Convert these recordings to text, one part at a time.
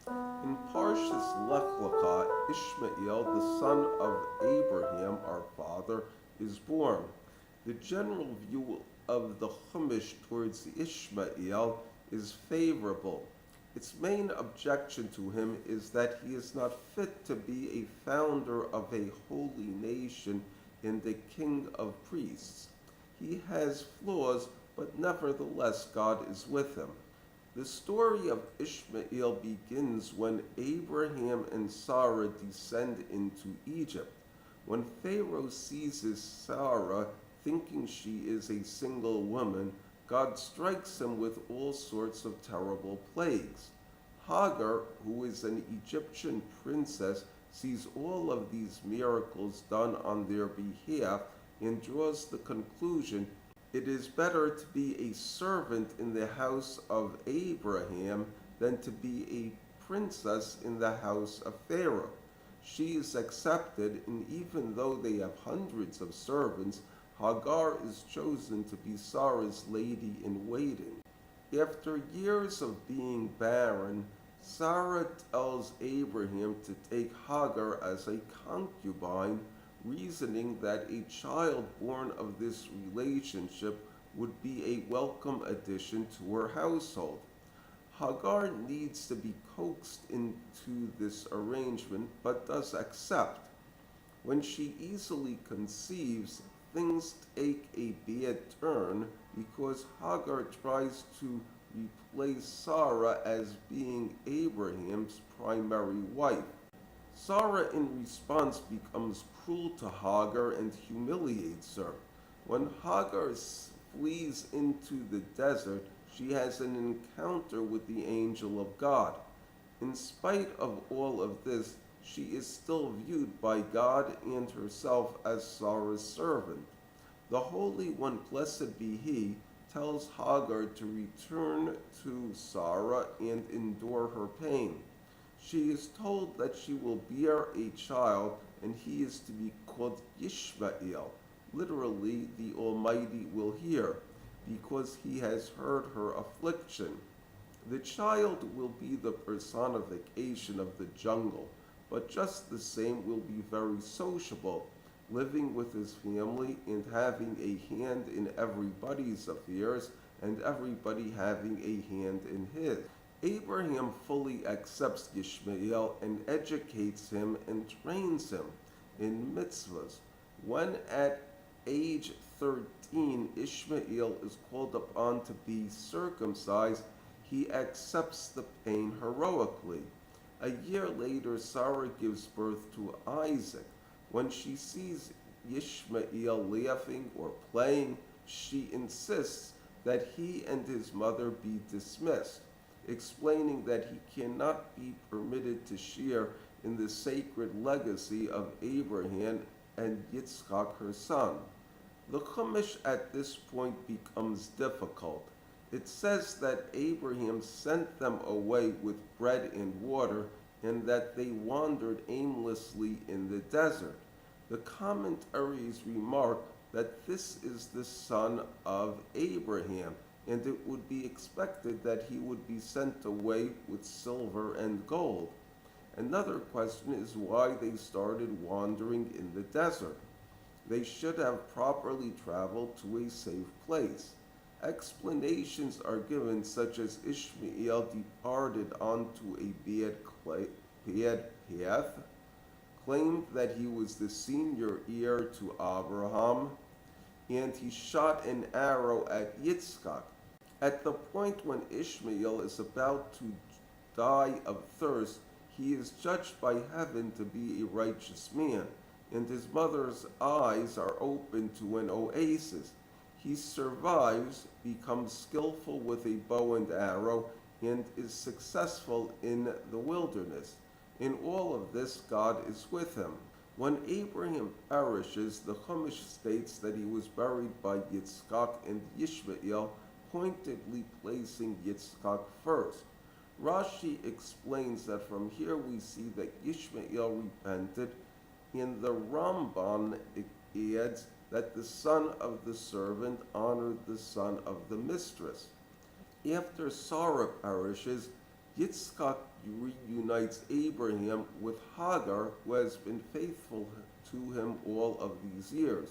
In Parshas Lech Lecha, Ishmael, the son of Abraham, our father, is born. The general view of the Chumash towards Ishmael is favorable. Its main objection to him is that he is not fit to be a founder of a holy nation and a king of priests. He has flaws, but nevertheless God is with him. The story of Ishmael begins when Abraham and Sarah descend into Egypt. When Pharaoh seizes Sarah, thinking she is a single woman, God strikes him with all sorts of terrible plagues. Hagar, who is an Egyptian princess, sees all of these miracles done on their behalf and draws the conclusion it is better to be a servant in the house of Abraham than to be a princess in the house of Pharaoh. She is accepted, and even though they have hundreds of servants, Hagar is chosen to be Sarah's lady in waiting. After years of being barren, Sarah tells Abraham to take Hagar as a concubine, reasoning that a child born of this relationship would be a welcome addition to her household. Hagar needs to be coaxed into this arrangement but does accept. When she easily conceives, things take a bad turn because Hagar tries to replace Sarah as being Abraham's primary wife. Sarah, in response, becomes cruel to Hagar and humiliates her. When Hagar flees into the desert, she has an encounter with the angel of God. In spite of all of this, she is still viewed by God and herself as Sarah's servant. The Holy One, blessed be He, tells Hagar to return to Sarah and endure her pain. She is told that she will bear a child and he is to be called Ishmael. Literally, the Almighty will hear, because he has heard her affliction. The child will be the personification of the jungle, but just the same will be very sociable, living with his family and having a hand in everybody's affairs and everybody having a hand in his. Abraham fully accepts Ishmael and educates him and trains him in mitzvahs. When at age 13 Ishmael is called upon to be circumcised, he accepts the pain heroically. A year later, Sarah gives birth to Isaac. When she sees Ishmael laughing or playing, she insists that he and his mother be dismissed, explaining that he cannot be permitted to share in the sacred legacy of Abraham and Yitzchak, her son. The Chumash at this point becomes difficult. It says that Abraham sent them away with bread and water and that they wandered aimlessly in the desert. The commentaries remark that this is the son of Abraham, and it would be expected that he would be sent away with silver and gold. Another question is why they started wandering in the desert. They should have properly traveled to a safe place. Explanations are given, such as Ishmael departed onto a bad path, claimed that he was the senior heir to Abraham, and he shot an arrow at Yitzchak. At the point when Ishmael is about to die of thirst, he is judged by heaven to be a righteous man, and his mother's eyes are opened to an oasis. He survives, becomes skillful with a bow and arrow, and is successful in the wilderness. In all of this, God is with him. When Abraham perishes, the Chumash states that he was buried by Yitzchak and Ishmael, pointedly placing Yitzchak first. Rashi explains that from here we see that Ishmael repented, and the Ramban adds that the son of the servant honored the son of the mistress. After Sarah perishes, Yitzchak reunites Abraham with Hagar, who has been faithful to him all of these years.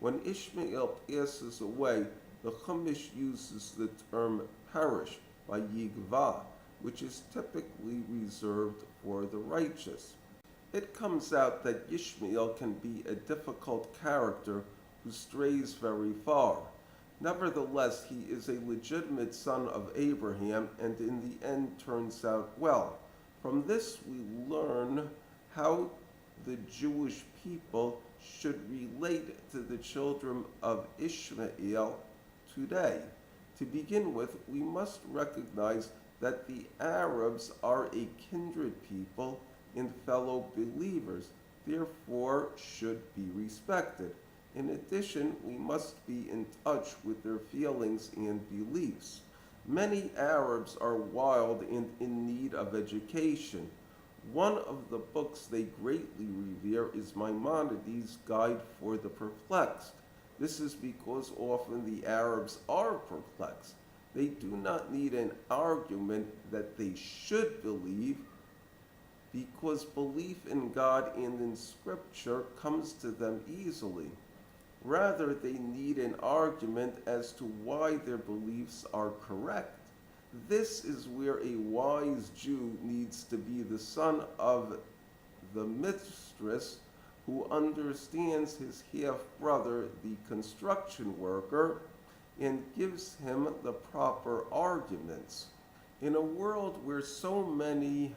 When Ishmael passes away, the Chumash uses the term perish by Yigva, which is typically reserved for the righteous. It comes out that Ishmael can be a difficult character who strays very far. Nevertheless, he is a legitimate son of Abraham and in the end turns out well. From this we learn how the Jewish people should relate to the children of Ishmael today. To begin with, we must recognize that the Arabs are a kindred people and fellow believers, therefore should be respected. In addition, we must be in touch with their feelings and beliefs. Many Arabs are wild and in need of education. One of the books they greatly revere is Maimonides' Guide for the Perplexed. This is because often the Arabs are perplexed. They do not need an argument that they should believe, because belief in God and in Scripture comes to them easily. Rather, they need an argument as to why their beliefs are correct. This is where a wise Jew needs to be the son of the mistress who understands his half-brother, the construction worker, and gives him the proper arguments. In a world where so many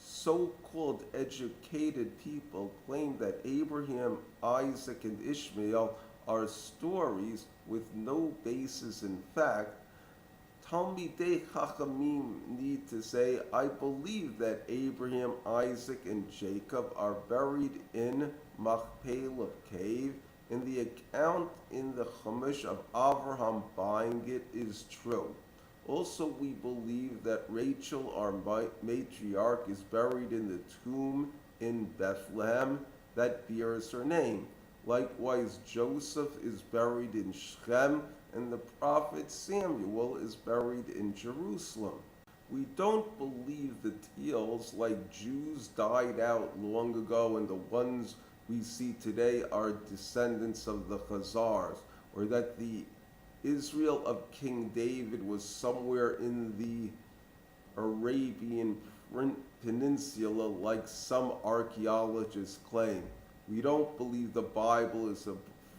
so-called educated people claim that Abraham, Isaac, and Ishmael are stories with no basis in fact, Talmidei Chachamim need to say, I believe that Abraham, Isaac, and Jacob are buried in Machpelah cave, and the account in the Chumash of Abraham buying it is true. Also, we believe that Rachel, our matriarch, is buried in the tomb in Bethlehem that bears her name. Likewise, Joseph is buried in Shechem, and the prophet Samuel is buried in Jerusalem. We don't believe the tales like Jews died out long ago and the ones we see today are descendants of the Khazars, or that the Israel of King David was somewhere in the Arabian Peninsula like some archaeologists claim. We don't believe the Bible is a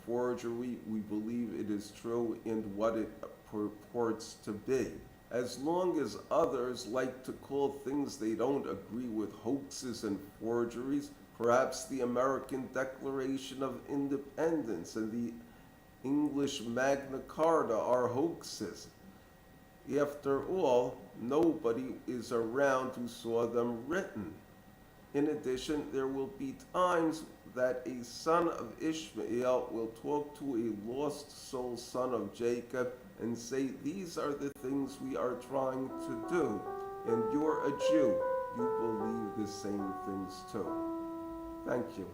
forgery. We believe it is true and what it purports to be. As long as others like to call things they don't agree with hoaxes and forgeries, perhaps the American Declaration of Independence and the English Magna Carta are hoaxes. After all, nobody is around who saw them written. In addition, there will be times that a son of Ishmael will talk to a lost soul son of Jacob and say, these are the things we are trying to do, and you're a Jew. You believe the same things too. Thank you.